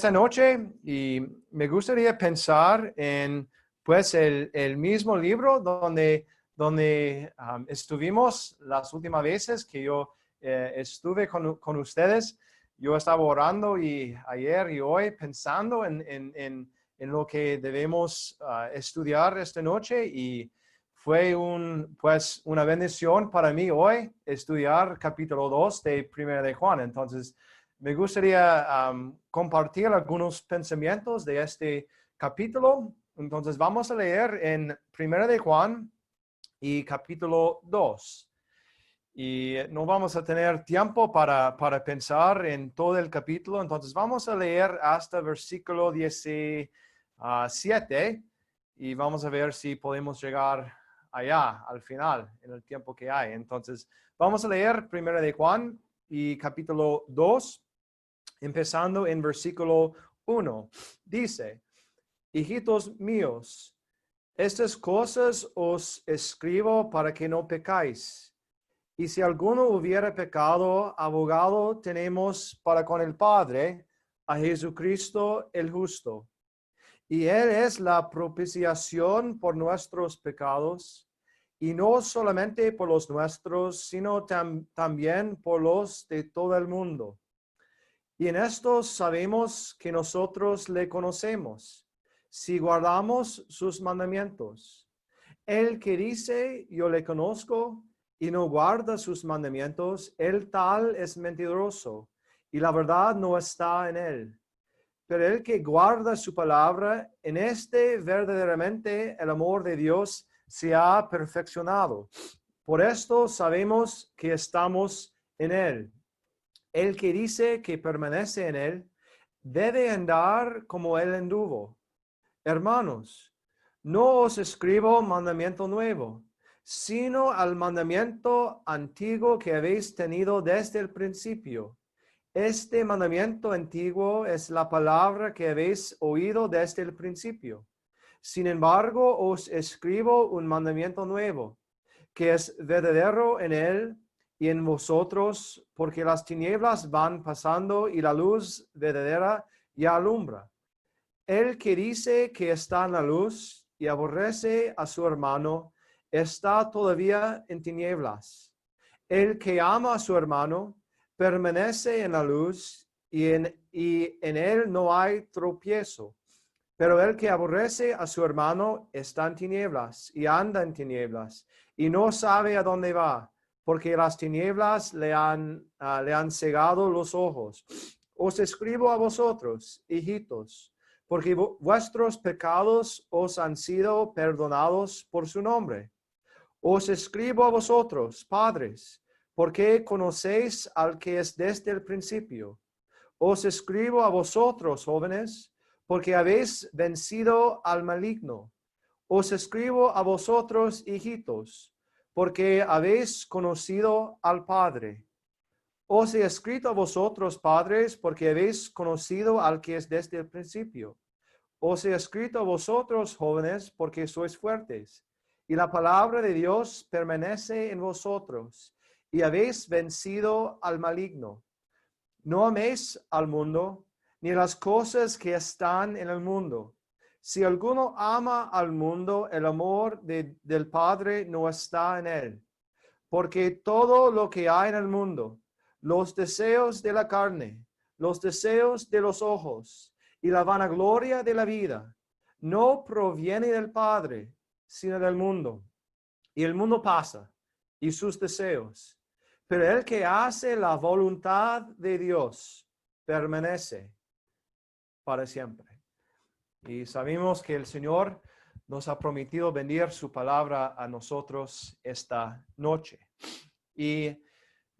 esta noche y me gustaría pensar en pues el mismo libro donde estuvimos las últimas veces que yo estuve con ustedes. Yo estaba orando y ayer y hoy pensando en lo que debemos estudiar esta noche y fue una bendición para mí hoy estudiar capítulo 2 de Primera de Juan. Entonces, me gustaría compartir algunos pensamientos de este capítulo. Entonces, vamos a leer en Primera de Juan y capítulo 2. Y no vamos a tener tiempo para pensar en todo el capítulo. Entonces, vamos a leer hasta versículo 17 y vamos a ver si podemos llegar allá al final, en el tiempo que hay. Entonces, vamos a leer Primera de Juan y capítulo 2. Empezando en versículo 1, dice: Hijitos míos, estas cosas os escribo para que no pecáis. Y si alguno hubiera pecado, abogado tenemos para con el Padre, a Jesucristo el justo. Y Él es la propiciación por nuestros pecados, y no solamente por los nuestros, sino también por los de todo el mundo. Y en esto sabemos que nosotros le conocemos, si guardamos sus mandamientos. El que dice, yo le conozco, y no guarda sus mandamientos, el tal es mentiroso, y la verdad no está en él. Pero el que guarda su palabra, en este verdaderamente el amor de Dios se ha perfeccionado. Por esto sabemos que estamos en él. El que dice que permanece en él, debe andar como él anduvo. Hermanos, no os escribo mandamiento nuevo, sino al mandamiento antiguo que habéis tenido desde el principio. Este mandamiento antiguo es la palabra que habéis oído desde el principio. Sin embargo, os escribo un mandamiento nuevo, que es verdadero en él y en vosotros, porque las tinieblas van pasando y la luz verdadera ya alumbra. El que dice que está en la luz y aborrece a su hermano, está todavía en tinieblas. El que ama a su hermano permanece en la luz y en él no hay tropiezo. Pero el que aborrece a su hermano está en tinieblas y anda en tinieblas y no sabe a dónde va, porque las tinieblas le han cegado los ojos. Os escribo a vosotros, hijitos, porque vuestros pecados os han sido perdonados por su nombre. Os escribo a vosotros, padres, porque conocéis al que es desde el principio. Os escribo a vosotros, jóvenes, porque habéis vencido al maligno. Os escribo a vosotros, hijitos, porque habéis conocido al Padre. Os he escrito a vosotros, padres, porque habéis conocido al que es desde el principio. Os he escrito a vosotros, jóvenes, porque sois fuertes, y la palabra de Dios permanece en vosotros, y habéis vencido al maligno. No améis al mundo, ni las cosas que están en el mundo. Si alguno ama al mundo, el amor del Padre no está en él. Porque todo lo que hay en el mundo, los deseos de la carne, los deseos de los ojos y la vanagloria de la vida, no proviene del Padre, sino del mundo. Y el mundo pasa, y sus deseos. Pero el que hace la voluntad de Dios permanece para siempre. Y sabemos que el Señor nos ha prometido venir su palabra a nosotros esta noche. Y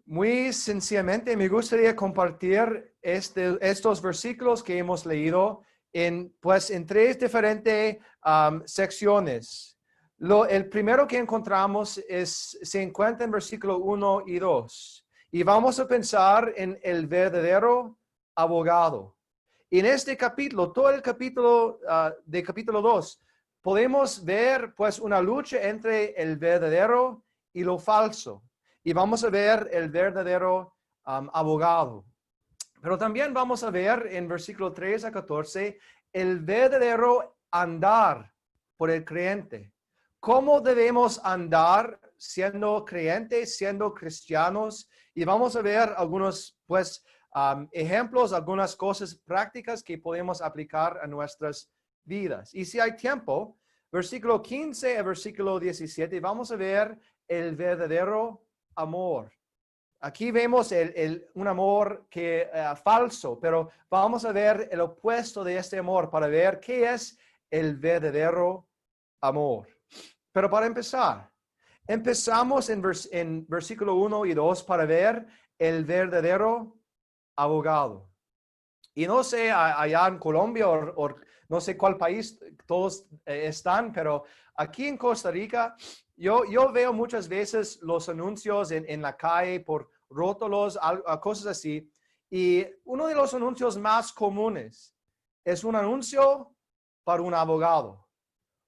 muy sencillamente me gustaría compartir estos versículos que hemos leído en tres diferentes secciones. El primero que encontramos se encuentra en versículo 1 y 2. Y vamos a pensar en el verdadero abogado. Y en este capítulo, todo el capítulo de capítulo 2, podemos ver pues una lucha entre el verdadero y lo falso. Y vamos a ver el verdadero abogado. Pero también vamos a ver en versículo 3 a 14 el verdadero andar por el creyente. ¿Cómo debemos andar siendo creyentes, siendo cristianos? Y vamos a ver algunos, pues, ejemplos, algunas cosas prácticas que podemos aplicar a nuestras vidas. Y si hay tiempo, versículo 15 a versículo 17, vamos a ver el verdadero amor. Aquí vemos un amor falso, pero vamos a ver el opuesto de este amor para ver qué es el verdadero amor. Pero para empezar, empezamos en versículo 1 y 2 para ver el verdadero abogado. Y no sé, allá en Colombia o no sé cuál país todos están, pero aquí en Costa Rica yo veo muchas veces los anuncios en la calle por rótulos, cosas así. Y uno de los anuncios más comunes es un anuncio para un abogado.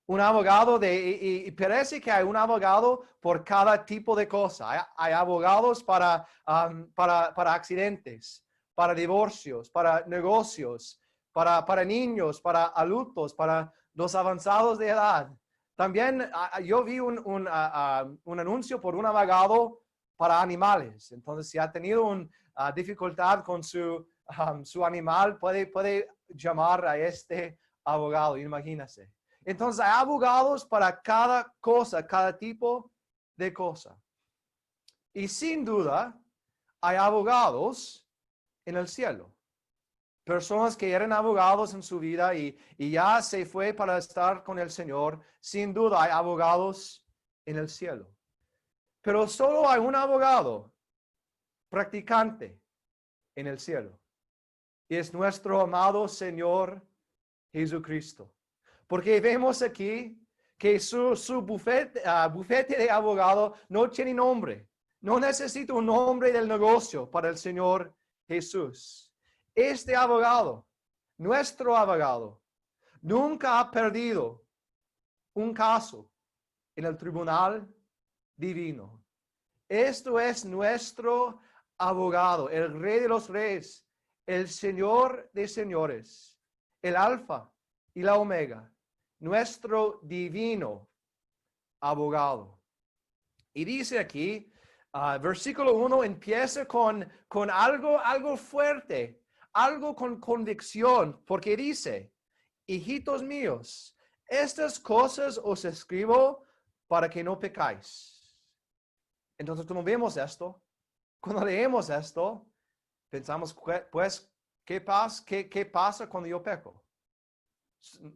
Un abogado y parece que hay un abogado por cada tipo de cosa. Hay abogados para accidentes, para divorcios, para negocios, para niños, para adultos, para los avanzados de edad. También yo vi un anuncio por un abogado para animales. Entonces, si ha tenido una dificultad con su animal, puede llamar a este abogado, imagínese. Entonces, hay abogados para cada cosa, cada tipo de cosa. Y sin duda, hay abogados en el cielo. Personas que eran abogados en su vida y ya se fue para estar con el Señor. Sin duda, hay abogados en el cielo. Pero solo hay un abogado practicante en el cielo. Y es nuestro amado Señor Jesucristo. Porque vemos aquí que su bufete de abogado no tiene nombre. No necesita un nombre del negocio para el Señor Jesús. Este abogado, nuestro abogado, nunca ha perdido un caso en el tribunal divino. Esto es nuestro abogado, el Rey de los Reyes, el Señor de señores, el Alfa y la Omega, nuestro divino abogado. Y dice aquí, versículo 1 empieza con algo fuerte, algo con convicción, porque dice, hijitos míos, estas cosas os escribo para que no pecáis. Entonces, como vemos esto, cuando leemos esto, pensamos, pues, ¿qué pasa cuando yo peco?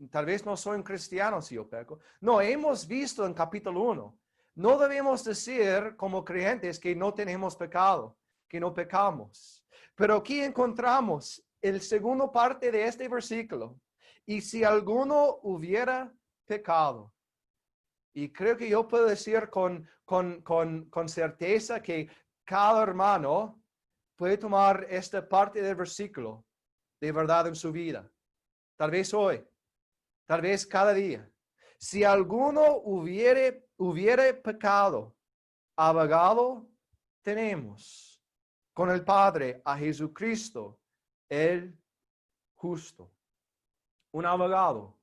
Tal vez no soy un cristiano si yo peco. No, hemos visto en capítulo 1. No debemos decir como creyentes que no tenemos pecado, que no pecamos. Pero aquí encontramos el segundo parte de este versículo. Y si alguno hubiera pecado. Y creo que yo puedo decir con certeza que cada hermano puede tomar esta parte del versículo de verdad en su vida. Tal vez hoy. Tal vez cada día. Si alguno hubiere pecado, abogado tenemos con el Padre a Jesucristo, el justo. Un abogado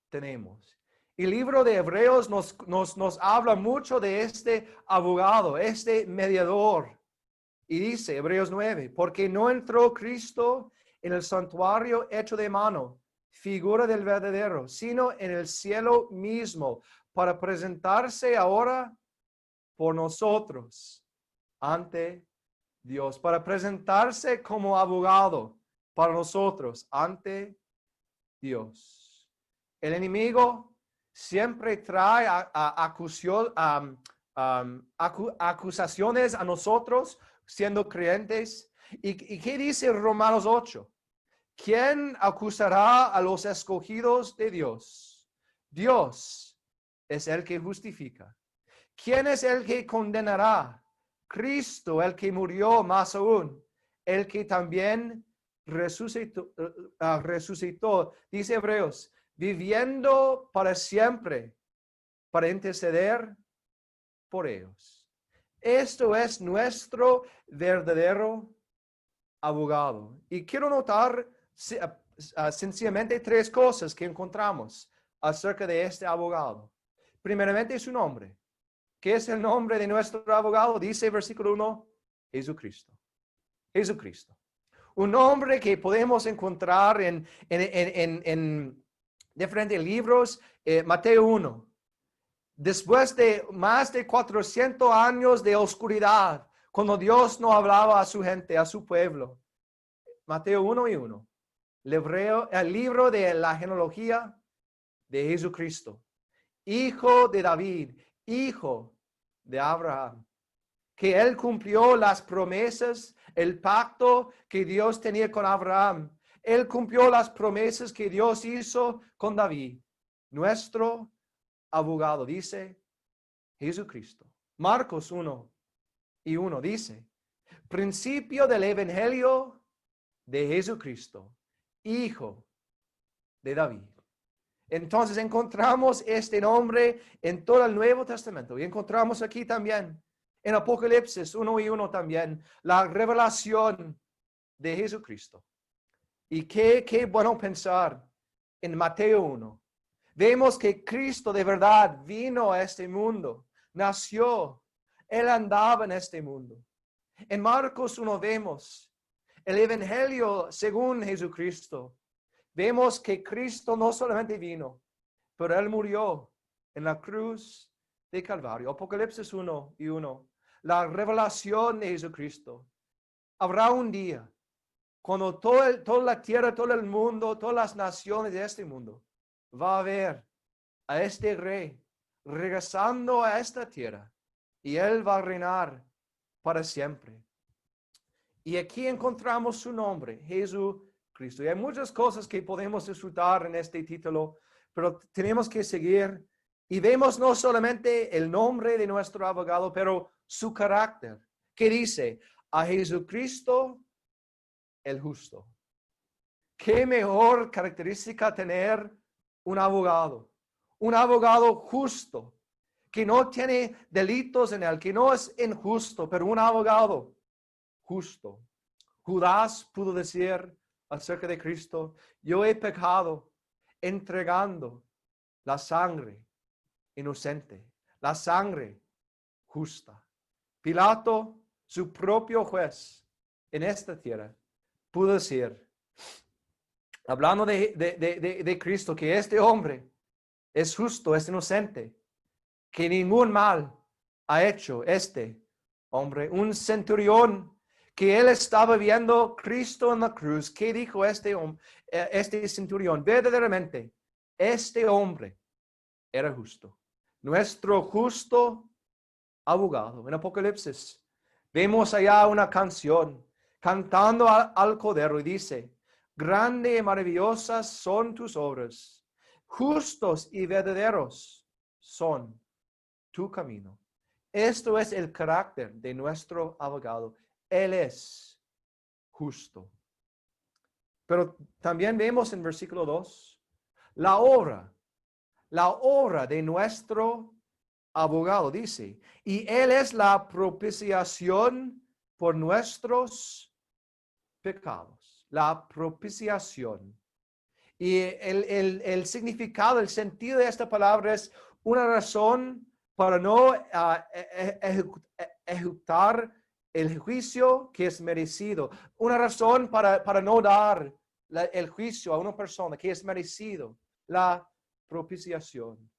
tenemos. El libro de Hebreos nos habla mucho de este abogado, este mediador. Y dice, Hebreos 9, porque no entró Cristo en el santuario hecho de mano, figura del verdadero, sino en el cielo mismo, para presentarse ahora por nosotros ante Dios, para presentarse como abogado para nosotros ante Dios. El enemigo siempre trae acusaciones a nosotros siendo creyentes. ¿Y qué dice Romanos 8? ¿Quién acusará a los escogidos de Dios? Dios es el que justifica. ¿Quién es el que condenará? Cristo, el que murió, más aún, el que también resucitó, dice Hebreos, viviendo para siempre, para interceder por ellos. Esto es nuestro verdadero abogado. Y quiero notar sencillamente tres cosas que encontramos acerca de este abogado. Primeramente, su nombre. ¿Qué es el nombre de nuestro abogado? Dice versículo 1, Jesucristo. Jesucristo. Un nombre que podemos encontrar en diferentes libros. Mateo 1. Después de más de 400 años de oscuridad, cuando Dios no hablaba a su gente, a su pueblo. Mateo 1:1. El libro de la genealogía de Jesucristo. Hijo de David, hijo de Abraham. Que él cumplió las promesas, el pacto que Dios tenía con Abraham. Él cumplió las promesas que Dios hizo con David. Nuestro abogado, dice Jesucristo. Marcos 1:1 dice, principio del evangelio de Jesucristo, hijo de David. Entonces encontramos este nombre en todo el Nuevo Testamento y encontramos aquí también en Apocalipsis 1:1 también la revelación de Jesucristo. Y qué bueno pensar en Mateo 1. Vemos que Cristo de verdad vino a este mundo, nació, Él andaba en este mundo. En Marcos 1 vemos el Evangelio según Jesucristo. Vemos que Cristo no solamente vino, pero Él murió en la cruz de Calvario. Apocalipsis 1:1. La revelación de Jesucristo. Habrá un día cuando toda la tierra, todo el mundo, todas las naciones de este mundo va a ver a este rey regresando a esta tierra y Él va a reinar para siempre. Y aquí encontramos su nombre, Jesucristo. Y hay muchas cosas que podemos disfrutar en este título, pero tenemos que seguir. Y vemos no solamente el nombre de nuestro abogado, pero su carácter, que dice, a Jesucristo el justo. ¿Qué mejor característica tener un abogado justo, que no tiene delitos en él, que no es injusto, pero un abogado justo? Judas pudo decir acerca de Cristo, yo he pecado entregando la sangre inocente, la sangre justa. Pilato, su propio juez en esta tierra, pudo decir, hablando de Cristo, que este hombre es justo, es inocente, que ningún mal ha hecho este hombre. Un centurión que él estaba viendo Cristo en la cruz. ¿Qué dijo este centurión? Verdaderamente, este hombre era justo. Nuestro justo abogado. En Apocalipsis vemos allá una canción cantando al Cordero y dice, grande y maravillosas son tus obras, justos y verdaderos son tu camino. Esto es el carácter de nuestro abogado. Él es justo. Pero también vemos en versículo 2 la obra de nuestro abogado, dice, y Él es la propiciación por nuestros pecados. La propiciación. Y el significado, el sentido de esta palabra es una razón para no ejecutar el juicio que es merecido. Una razón para no dar el juicio a una persona que es merecido. La propiciación.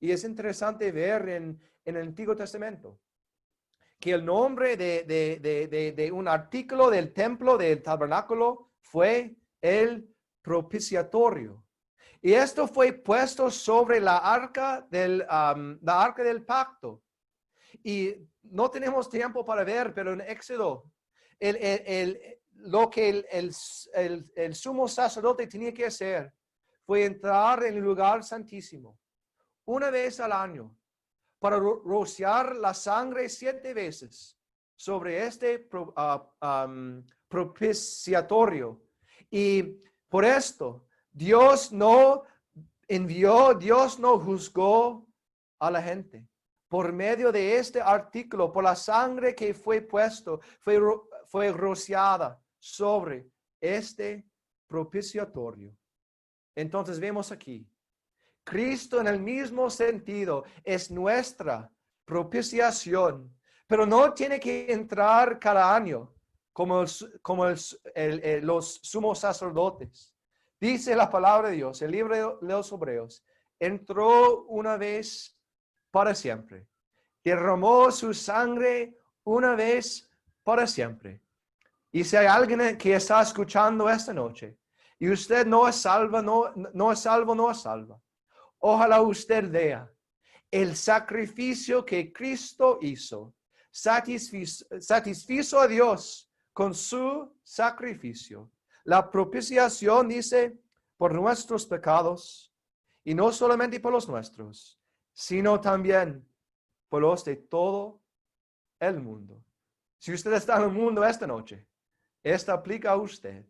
Y es interesante ver en el Antiguo Testamento que el nombre de un artículo del templo, del tabernáculo, fue el propiciatorio. Y esto fue puesto sobre la arca del pacto. Y no tenemos tiempo para ver, pero en Éxodo, lo que el sumo sacerdote tenía que hacer fue entrar en el lugar santísimo una vez al año para rociar la sangre 7 veces sobre este propiciatorio. Y por esto, Dios no juzgó a la gente. Por medio de este artículo, por la sangre que fue puesto, fue rociada sobre este propiciatorio. Entonces vemos aquí, Cristo en el mismo sentido es nuestra propiciación, pero no tiene que entrar cada año como los sumos sacerdotes. Dice la palabra de Dios, el libro de los Hebreos, entró una vez para siempre, derramó su sangre una vez para siempre. Y si hay alguien que está escuchando esta noche y usted no es salvo, no es salva, ojalá usted vea el sacrificio que Cristo hizo. Satisfizo a Dios con su sacrificio. La propiciación dice por nuestros pecados, y no solamente por los nuestros, sino también por los de todo el mundo. Si usted está en el mundo esta noche, esto aplica a usted.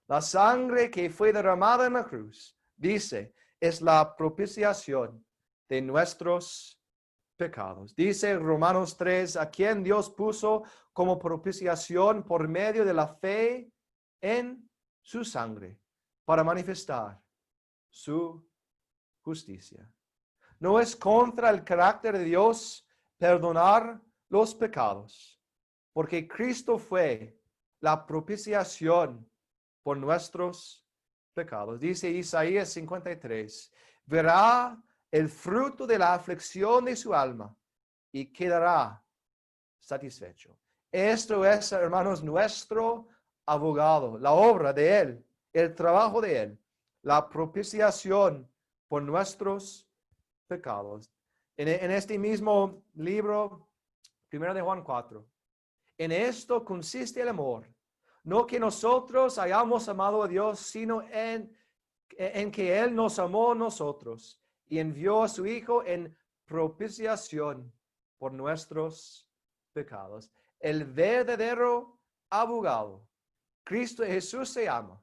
La sangre que fue derramada en la cruz, dice, es la propiciación de nuestros pecados. Dice Romanos 3, a quien Dios puso como propiciación por medio de la fe en su sangre, para manifestar su justicia. No es contra el carácter de Dios perdonar los pecados, porque Cristo fue la propiciación por nuestros pecados. Dice Isaías 53, verá el fruto de la aflicción de su alma y quedará satisfecho. Esto es, hermanos, nuestro abogado, la obra de Él, el trabajo de Él, la propiciación por nuestros pecados. En este mismo libro, 1 de Juan 4, en esto consiste el amor, no que nosotros hayamos amado a Dios, sino en que Él nos amó a nosotros y envió a su Hijo en propiciación por nuestros pecados. El verdadero abogado, Cristo Jesús, se ama.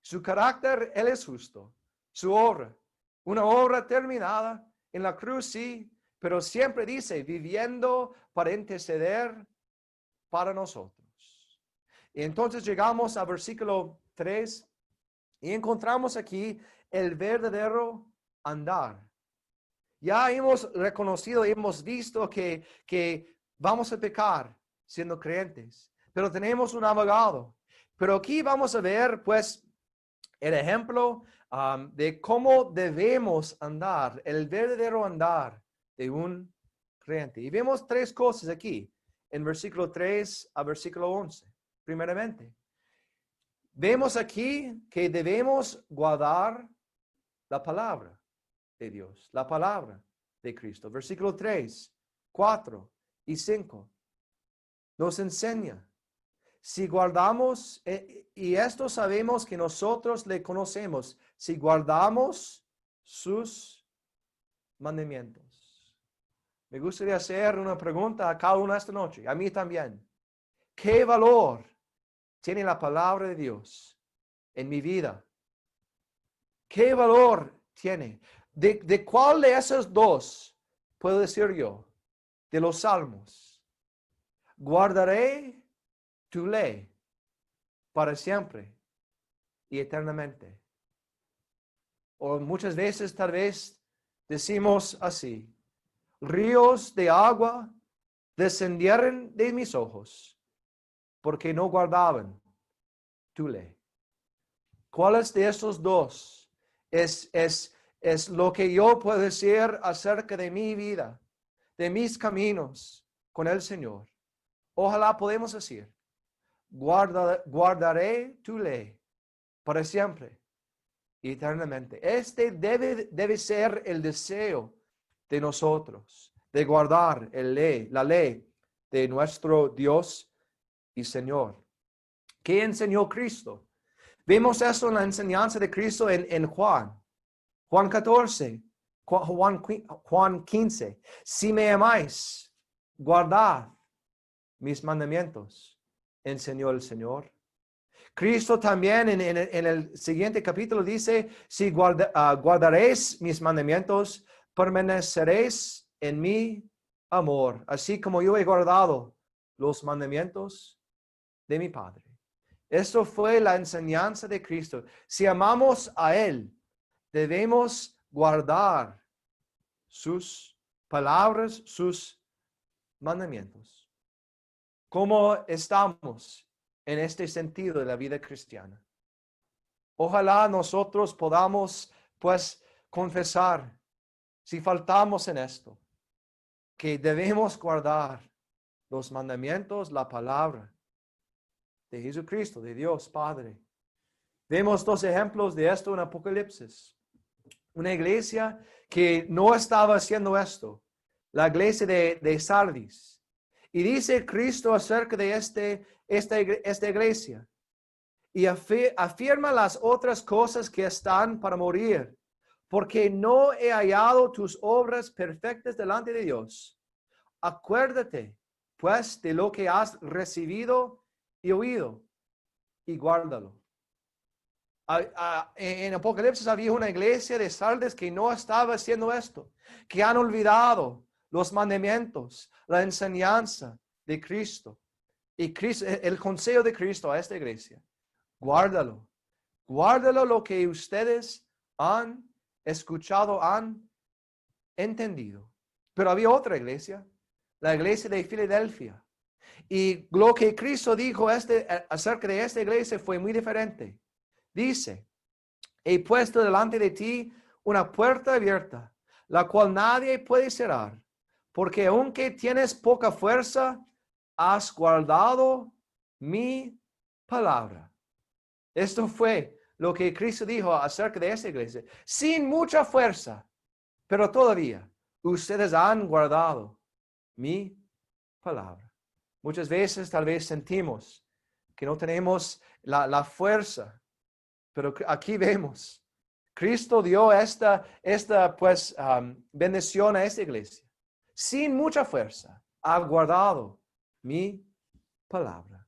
Su carácter, Él es justo. Su obra, una obra terminada en la cruz, sí, pero siempre dice, viviendo para interceder para nosotros. Y entonces llegamos al versículo 3 y encontramos aquí el verdadero andar. Ya hemos reconocido, hemos visto que vamos a pecar siendo creyentes, pero tenemos un abogado. Pero aquí vamos a ver, pues, el ejemplo de cómo debemos andar, el verdadero andar de un creyente. Y vemos tres cosas aquí, en versículo 3 a versículo 11. Primeramente, vemos aquí que debemos guardar la palabra de Dios, la palabra de Cristo. Versículo 3, 4 y 5 nos enseña. Si guardamos, y esto sabemos que nosotros le conocemos, si guardamos sus mandamientos. Me gustaría hacer una pregunta a cada uno esta noche, a mí también. ¿Qué valor tiene la palabra de Dios en mi vida? ¿Qué valor tiene? ¿De cuál de esos dos puedo decir yo? De los salmos. Guardaré tu ley para siempre y eternamente. O muchas veces tal vez decimos así, ríos de agua descendieron de mis ojos porque no guardaban tu ley. ¿Cuáles de estos dos es lo que yo puedo decir acerca de mi vida, de mis caminos con el Señor? Ojalá podemos decir, guardaré tu ley para siempre, eternamente. Este debe ser el deseo de nosotros, de guardar la ley de nuestro Dios y Señor. ¿Qué enseñó Cristo? Vemos eso en la enseñanza de Cristo en Juan 14, Juan 15. Si me amáis, guardad mis mandamientos, enseñó el Señor. Cristo también en el siguiente capítulo dice, si guardaréis mis mandamientos, permaneceréis en mi amor, así como yo he guardado los mandamientos de mi Padre. Esto fue la enseñanza de Cristo. Si amamos a Él, debemos guardar sus palabras, sus mandamientos. ¿Cómo estamos en este sentido de la vida cristiana? Ojalá nosotros podamos, pues, confesar, si faltamos en esto, que debemos guardar los mandamientos, la palabra de Jesucristo, de Dios Padre. Vemos dos ejemplos de esto en Apocalipsis. Una iglesia que no estaba haciendo esto, la iglesia de Sardis. Y dice Cristo acerca de esta iglesia. Y afirma las otras cosas que están para morir, porque no he hallado tus obras perfectas delante de Dios. Acuérdate, pues, de lo que has recibido y oído, y guárdalo. En Apocalipsis había una iglesia de Sardes que no estaba haciendo esto, que han olvidado los mandamientos, la enseñanza de Cristo. Y el consejo de Cristo a esta iglesia: guárdalo. Guárdalo lo que ustedes han escuchado, han entendido. Pero había otra iglesia, la iglesia de Filadelfia. Y lo que Cristo dijo acerca de esta iglesia fue muy diferente. Dice: he puesto delante de ti una puerta abierta, la cual nadie puede cerrar, porque aunque tienes poca fuerza, has guardado mi palabra. Esto fue lo que Cristo dijo acerca de esta iglesia. Sin mucha fuerza, pero todavía ustedes han guardado mi palabra. Muchas veces tal vez sentimos que no tenemos la fuerza, pero aquí vemos, Cristo dio esta bendición a esta iglesia. Sin mucha fuerza, ha guardado mi palabra.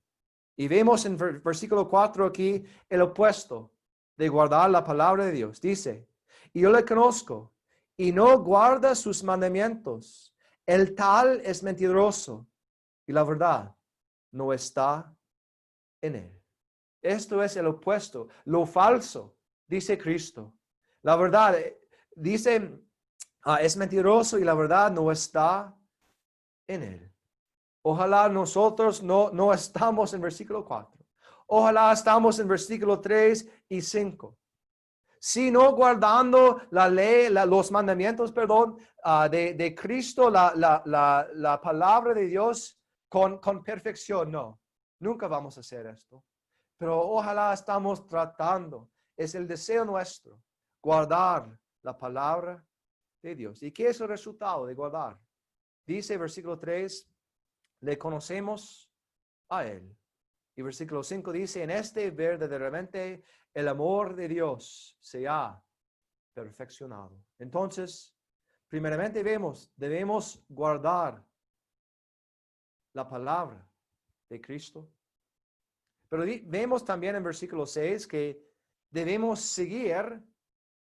Y vemos en versículo 4 aquí el opuesto de guardar la palabra de Dios. Dice: y yo le conozco y no guarda sus mandamientos. El tal es mentiroso y la verdad no está en él. Esto es el opuesto, lo falso, dice Cristo. La verdad, dice, es mentiroso y la verdad no está en él. Ojalá nosotros no estamos en versículo 4. Ojalá estamos en versículo 3 y 5. Sino guardando la ley, los mandamientos, de Cristo, la palabra de Dios con perfección. No, nunca vamos a hacer esto. Pero ojalá estamos tratando, es el deseo nuestro, guardar la palabra de Dios. ¿Y qué es el resultado de guardar? Dice versículo 3, le conocemos a Él. Y versículo 5 dice: en este verdaderamente el amor de Dios se ha perfeccionado. Entonces, primeramente debemos guardar la palabra de Cristo. Pero vemos también en versículo 6 que debemos seguir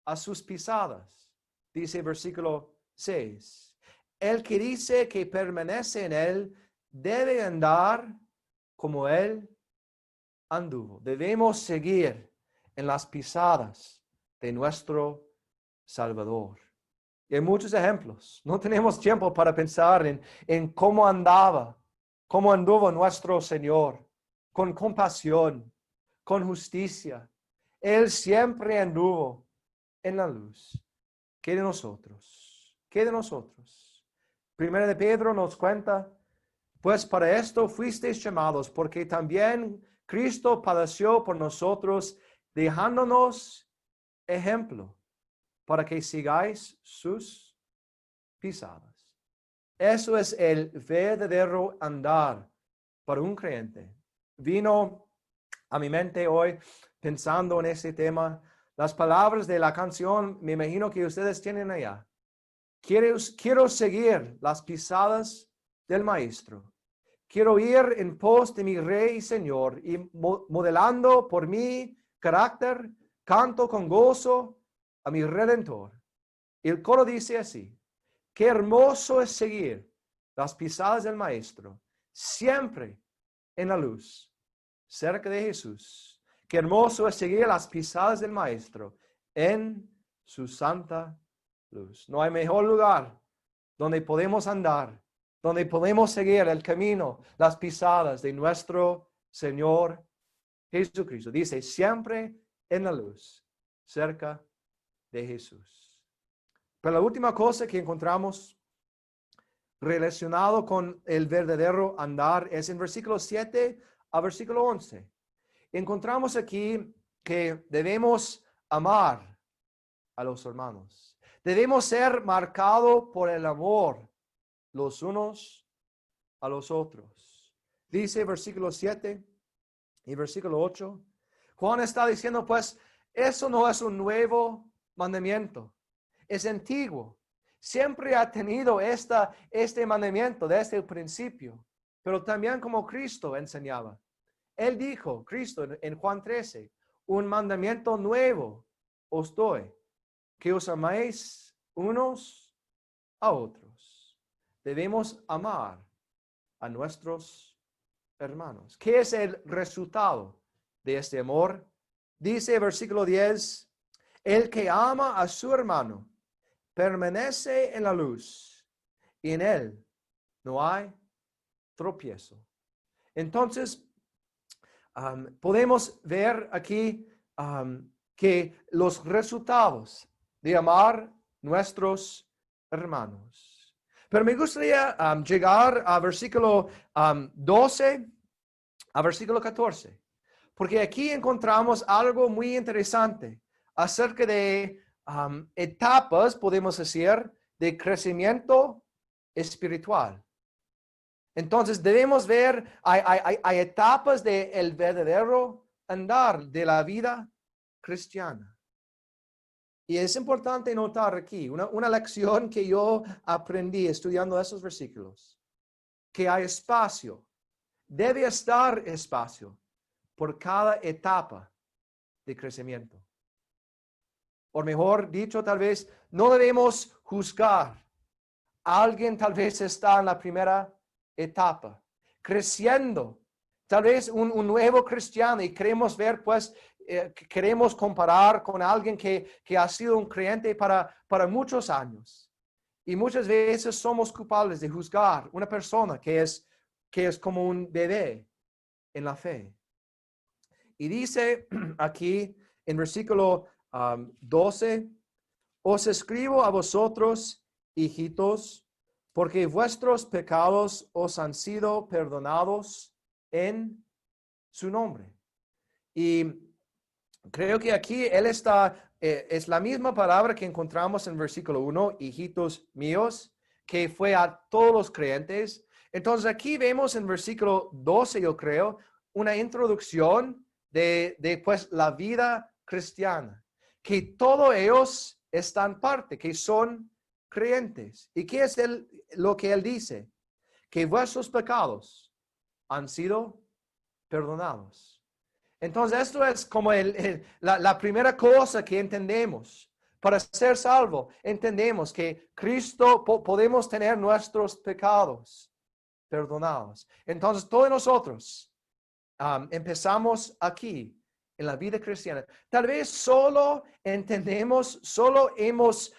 a sus pisadas. Dice versículo 6. El que dice que permanece en él debe andar como él anduvo. Debemos seguir en las pisadas de nuestro Salvador. Y hay muchos ejemplos. No tenemos tiempo para pensar en cómo anduvo nuestro Señor, con compasión, con justicia. Él siempre anduvo en la luz. ¿Qué de nosotros? ¿Qué de nosotros? Primera de Pedro nos cuenta: pues para esto fuisteis llamados, porque también Cristo padeció por nosotros, dejándonos ejemplo, para que sigáis sus pisadas. Eso es el verdadero andar para un creyente. Vino a mi mente hoy, pensando en ese tema, las palabras de la canción, me imagino que ustedes tienen allá. Quiero seguir las pisadas del Maestro. Quiero ir en pos de mi Rey y Señor, y modelando por mi carácter, canto con gozo a mi Redentor. Y el coro dice así: qué hermoso es seguir las pisadas del Maestro, siempre en la luz, cerca de Jesús. Qué hermoso es seguir las pisadas del Maestro en su santa luz. No hay mejor lugar donde podemos andar, donde podemos seguir el camino, las pisadas de nuestro Señor Jesucristo. Dice, siempre en la luz, cerca de Jesús. Pero la última cosa que encontramos relacionado con el verdadero andar es en versículo 7 a versículo 11. Encontramos aquí que debemos amar a los hermanos. Debemos ser marcados por el amor los unos a los otros. Dice versículo 7 y versículo 8. Juan está diciendo, pues, eso no es un nuevo mandamiento. Es antiguo. Siempre ha tenido este mandamiento desde el principio. Pero también como Cristo enseñaba. Él dijo, Cristo en Juan 13, un mandamiento nuevo os doy, que os améis unos a otros. Debemos amar a nuestros hermanos. ¿Qué es el resultado de este amor? Dice versículo 10, el que ama a su hermano permanece en la luz y en él no hay tropiezo. Entonces, podemos ver aquí que los resultados de amar nuestros hermanos. Pero me gustaría llegar a versículo 12 a versículo 14. Porque aquí encontramos algo muy interesante acerca de etapas, podemos decir, de crecimiento espiritual. Entonces debemos ver, hay etapas del verdadero andar de la vida cristiana. Y es importante notar aquí una lección que yo aprendí estudiando esos versículos, que hay espacio, debe estar espacio por cada etapa de crecimiento. O mejor dicho, tal vez no debemos juzgar. Alguien tal vez está en la primera etapa, creciendo. Tal vez un nuevo cristiano y queremos ver, pues, queremos comparar con alguien que ha sido un creyente para muchos años. Y muchas veces somos culpables de juzgar una persona que es como un bebé en la fe. Y dice aquí en versículo 12, os escribo a vosotros, hijitos, porque vuestros pecados os han sido perdonados en su nombre. Y creo que aquí él está, es la misma palabra que encontramos en versículo 1, hijitos míos, que fue a todos los creyentes. Entonces aquí vemos en versículo 12, yo creo, una introducción de pues la vida cristiana, que todos ellos están parte, que son creyentes. ¿Y qué es lo que él dice? Que vuestros pecados han sido perdonados. Entonces esto es como la primera cosa que entendemos. Para ser salvo, entendemos que Cristo podemos tener nuestros pecados perdonados. Entonces todos nosotros empezamos aquí en la vida cristiana. Tal vez solo entendemos, solo hemos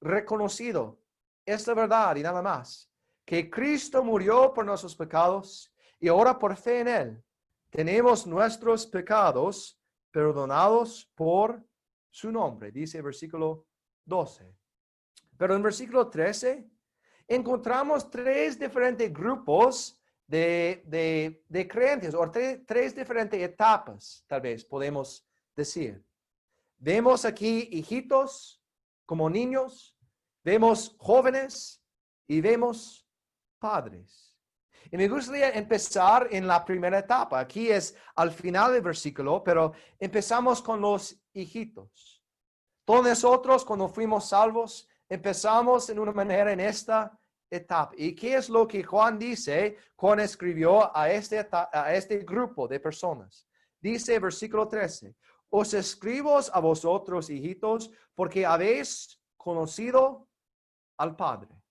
reconocido esta verdad y nada más. Que Cristo murió por nuestros pecados y ahora por fe en Él tenemos nuestros pecados perdonados por su nombre, dice el versículo 12. Pero en versículo 13 encontramos tres diferentes grupos de creyentes, o tres diferentes etapas, tal vez podemos decir. Vemos aquí hijitos como niños, vemos jóvenes y vemos padres. Y me gustaría empezar en la primera etapa. Aquí es al final del versículo, pero empezamos con los hijitos. Todos nosotros cuando fuimos salvos, empezamos en una manera en esta etapa. ¿Y qué es lo que Juan dice cuando escribió a este grupo de personas? Dice versículo 13, os escribo a vosotros, hijitos, porque habéis conocido al Padre.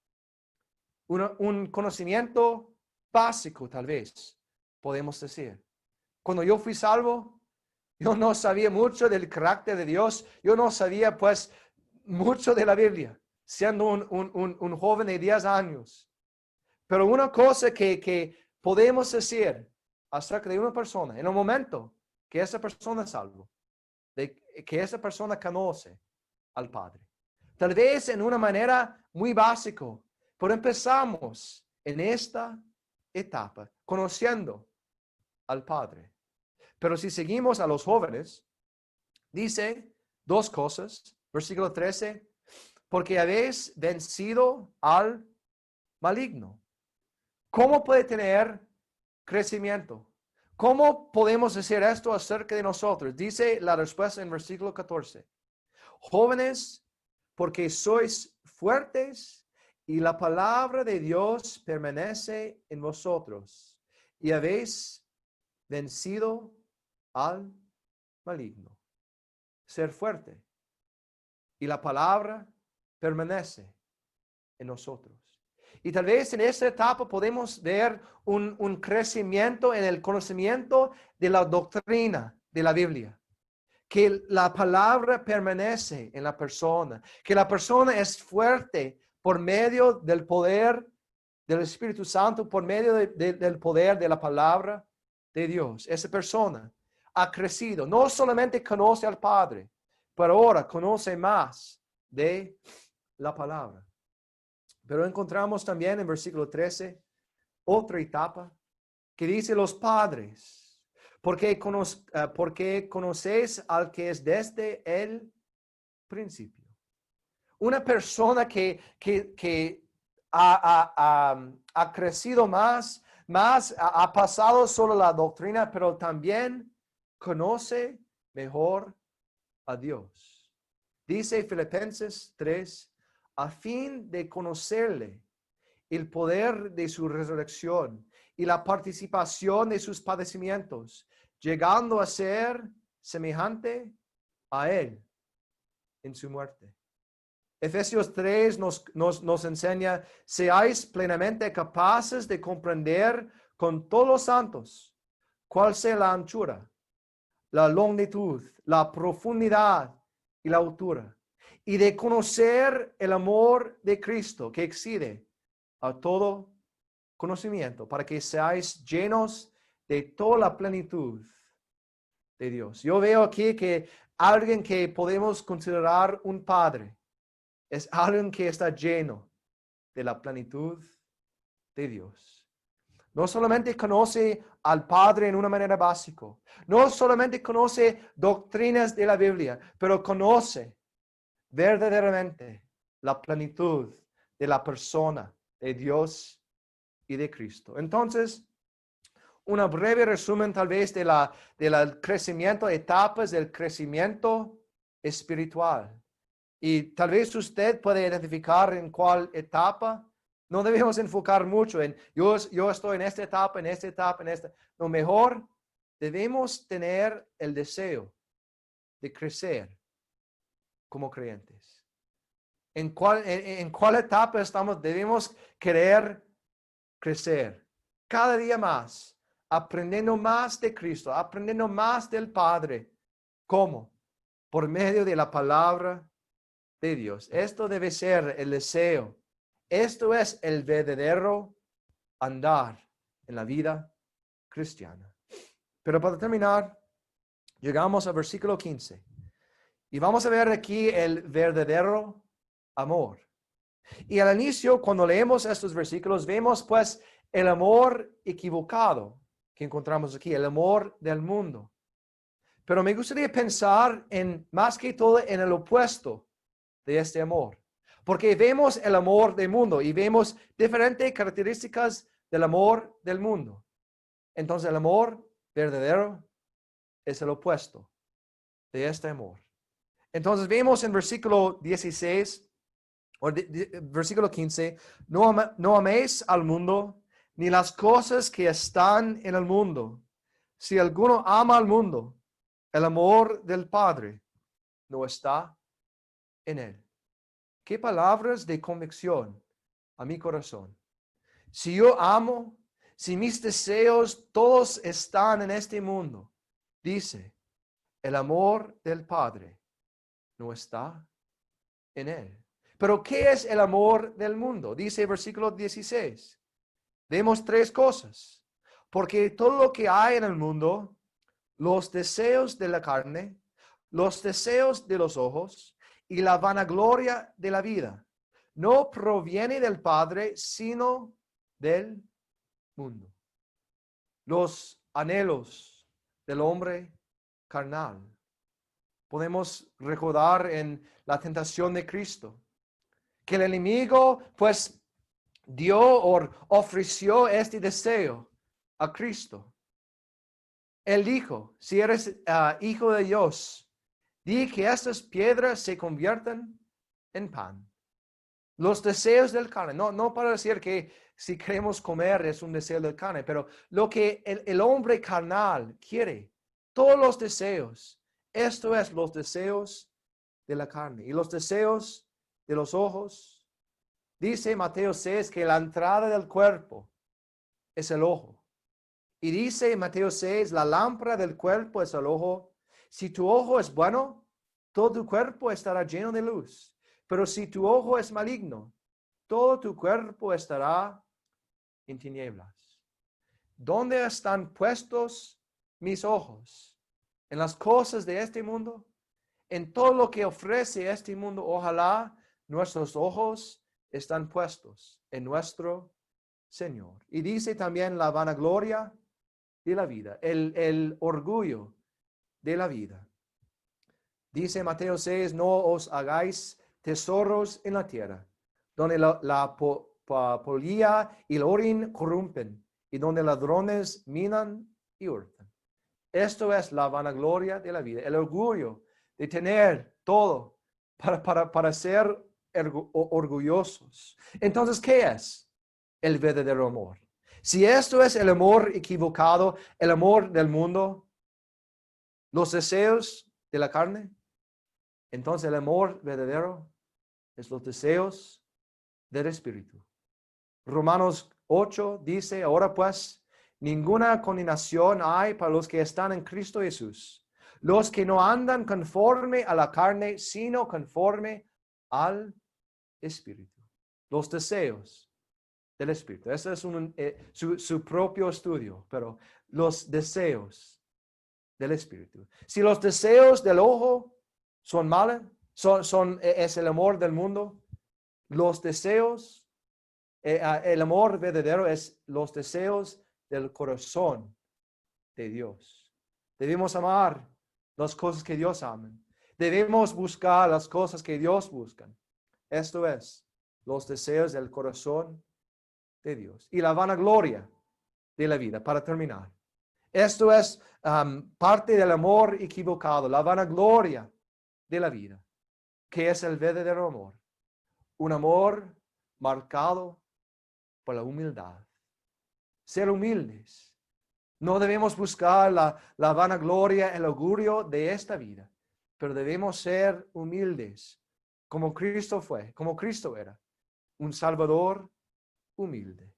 Un conocimiento básico, tal vez, podemos decir. Cuando yo fui salvo, yo no sabía mucho del carácter de Dios. Yo no sabía, pues, mucho de la Biblia, siendo un joven de 10 años. Pero una cosa que podemos decir acerca de una persona, en el momento que esa persona es salvo, de que esa persona conoce al Padre. Tal vez en una manera muy básica, pero empezamos en esta etapa, conociendo al Padre. Pero si seguimos a los jóvenes, dice dos cosas. Versículo 13, porque habéis vencido al maligno. ¿Cómo puede tener crecimiento? ¿Cómo podemos decir esto acerca de nosotros? Dice la respuesta en versículo 14. Jóvenes, porque sois fuertes y la palabra de Dios permanece en vosotros y habéis vencido al maligno. Ser fuerte y la palabra permanece en nosotros. Y tal vez en esta etapa podemos ver un crecimiento en el conocimiento de la doctrina de la Biblia. Que la palabra permanece en la persona. Que la persona es fuerte por medio del poder del Espíritu Santo, por medio del poder de la palabra de Dios. Esa persona ha crecido. No solamente conoce al Padre, pero ahora conoce más de la palabra. Pero encontramos también en versículo 13 otra etapa que dice los padres, porque conocéis al que es desde el principio. Una persona que ha crecido más ha pasado solo la doctrina, pero también conoce mejor a Dios. Dice Filipenses 3, a fin de conocerle el poder de su resurrección y la participación de sus padecimientos, llegando a ser semejante a él en su muerte. Efesios 3 nos enseña, seáis plenamente capaces de comprender con todos los santos cuál sea la anchura, la longitud, la profundidad y la altura, y de conocer el amor de Cristo que excede a todo conocimiento, para que seáis llenos de toda la plenitud de Dios. Yo veo aquí que alguien que podemos considerar un padre es alguien que está lleno de la plenitud de Dios. No solamente conoce al Padre en una manera básica, no solamente conoce doctrinas de la Biblia, pero conoce verdaderamente la plenitud de la persona de Dios y de Cristo. Entonces, un breve resumen tal vez del crecimiento, etapas del crecimiento espiritual. Y tal vez usted puede identificar en cuál etapa. No debemos enfocar mucho en yo estoy en esta etapa, en esta etapa, en esta. Lo mejor, debemos tener el deseo de crecer como creyentes. ¿En cuál etapa estamos? Debemos querer crecer cada día más, aprendiendo más de Cristo, aprendiendo más del Padre. ¿Cómo? Por medio de la palabra de Dios. Esto debe ser el deseo. Esto es el verdadero andar en la vida cristiana. Pero para terminar, llegamos al versículo 15. Y vamos a ver aquí el verdadero amor. Y al inicio, cuando leemos estos versículos, vemos pues el amor equivocado que encontramos aquí, el amor del mundo. Pero me gustaría pensar en, más que todo, en el opuesto de este amor. Porque vemos el amor del mundo y vemos diferentes características del amor del mundo. Entonces el amor verdadero es el opuesto de este amor. Entonces vemos en versículo 16 o versículo 15, no améis al mundo ni las cosas que están en el mundo. Si alguno ama al mundo, el amor del Padre no está en él. Qué palabras de convicción a mi corazón. Si yo amo, Si mis deseos todos están en este mundo, dice, el amor del Padre no está en él. Pero ¿qué es el amor del mundo? Dice versículo 16. Vemos tres cosas. Porque todo lo que hay en el mundo, los deseos de la carne, los deseos de los ojos y la vanagloria de la vida, no proviene del Padre, sino del mundo. Los anhelos del hombre carnal. Podemos recordar en la tentación de Cristo que el enemigo pues dio o ofreció este deseo a Cristo. Él dijo, si eres hijo de Dios, di que estas piedras se conviertan en pan. Los deseos del carne, no para decir que si queremos comer es un deseo del carne, pero lo que el hombre carnal quiere, todos los deseos, esto es los deseos de la carne y los deseos de los ojos. Dice Mateo 6 que la entrada del cuerpo es el ojo. Y dice Mateo 6, la lámpara del cuerpo es el ojo. Si tu ojo es bueno, todo tu cuerpo estará lleno de luz. Pero si tu ojo es maligno, todo tu cuerpo estará en tinieblas. ¿Dónde están puestos mis ojos? ¿En las cosas de este mundo? ¿En todo lo que ofrece este mundo? Ojalá nuestros ojos están puestos en nuestro Señor. Y dice también la vanagloria de la vida, el orgullo de la vida. Dice Mateo 6, no os hagáis tesoros en la tierra, donde la polilla y el orín corrompen, y donde ladrones minan y hurtan. Esto es la vanagloria de la vida, el orgullo de tener todo para ser orgullosos. Entonces, ¿qué es el verdadero amor? Si esto es el amor equivocado, el amor del mundo, los deseos de la carne, entonces el amor verdadero es los deseos del Espíritu. Romanos 8 dice, ahora pues, ninguna condenación hay para los que están en Cristo Jesús, los que no andan conforme a la carne, sino conforme al Espíritu. Los deseos del Espíritu. Ese es su propio estudio, pero los deseos del Espíritu. Si los deseos del ojo son malos, es el amor del mundo, los deseos, el amor verdadero es los deseos del corazón de Dios. Debemos amar las cosas que Dios ama. Debemos buscar las cosas que Dios busca. Esto es los deseos del corazón de Dios. Y la vanagloria de la vida, para terminar. Esto es parte del amor equivocado, la vanagloria de la vida, que es el verdadero amor. Un amor marcado por la humildad. Ser humildes. No debemos buscar la vanagloria, el augurio de esta vida, pero debemos ser humildes, como Cristo fue, como Cristo era, un Salvador humilde.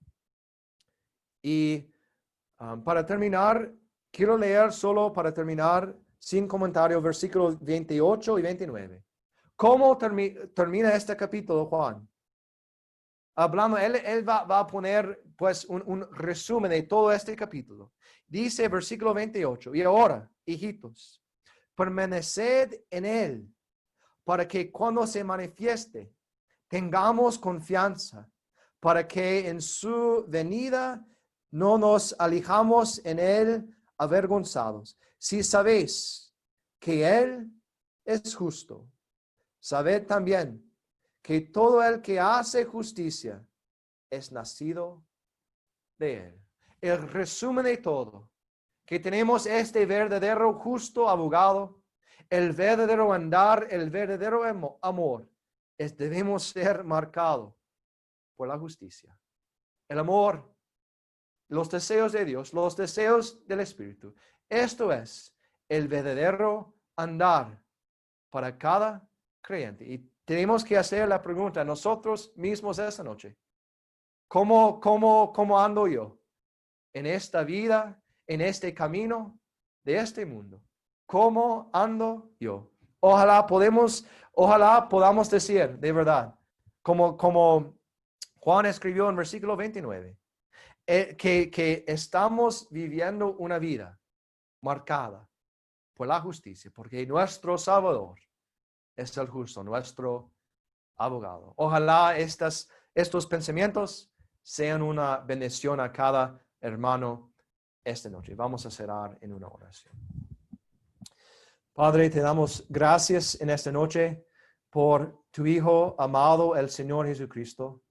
Y para terminar, quiero leer solo para terminar, sin comentario, versículos 28 y 29. ¿Cómo termina este capítulo, Juan? Hablando, él va a poner pues un resumen de todo este capítulo. Dice versículo 28, y ahora, hijitos, permaneced en él, para que cuando se manifieste, tengamos confianza, para que en su venida no nos alejamos en él avergonzados. Si sabéis que él es justo, sabed también que todo el que hace justicia es nacido de él. El resumen de todo, que tenemos este verdadero justo abogado, el verdadero andar, el verdadero amor, debemos ser marcados por la justicia. El amor, los deseos de Dios, los deseos del Espíritu. Esto es el verdadero andar para cada creyente. Y tenemos que hacer la pregunta a nosotros mismos esta noche. ¿Cómo ando yo? en esta vida, en este camino de este mundo. ¿Cómo ando yo? Ojalá podamos decir de verdad, como Juan escribió en versículo 29, que estamos viviendo una vida marcada por la justicia, porque nuestro Salvador es el justo, nuestro abogado. Ojalá estos pensamientos sean una bendición a cada hermano esta noche. Vamos a cerrar en una oración. Padre, te damos gracias en esta noche por tu Hijo amado, el Señor Jesucristo.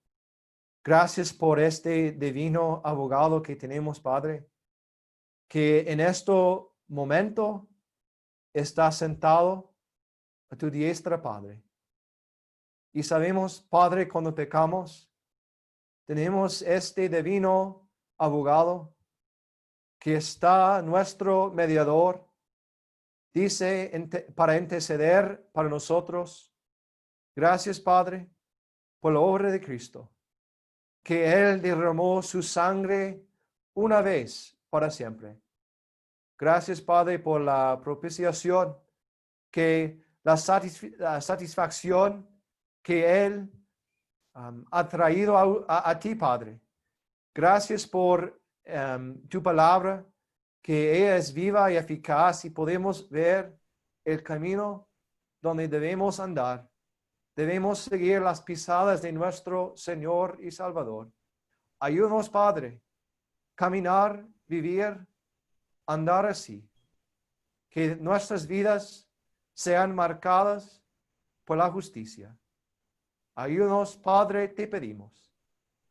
Gracias por este divino abogado que tenemos, Padre, que en este momento está sentado a tu diestra, Padre. Y sabemos, Padre, cuando pecamos, tenemos este divino abogado que está nuestro mediador, dice, para interceder para nosotros. Gracias, Padre, por la obra de Cristo, que Él derramó su sangre una vez para siempre. Gracias, Padre, por la propiciación, que la satisfacción que Él ha traído a ti, Padre. Gracias por tu palabra, que ella es viva y eficaz y podemos ver el camino donde debemos andar. Debemos seguir las pisadas de nuestro Señor y Salvador. Ayúdanos, Padre, caminar, vivir, andar así. Que nuestras vidas sean marcadas por la justicia. Ayúdanos, Padre, te pedimos.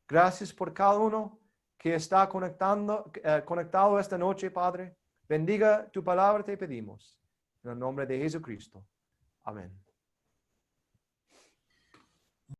Gracias por cada uno que está conectado esta noche, Padre. Bendiga tu palabra, te pedimos. En el nombre de Jesucristo. Amén.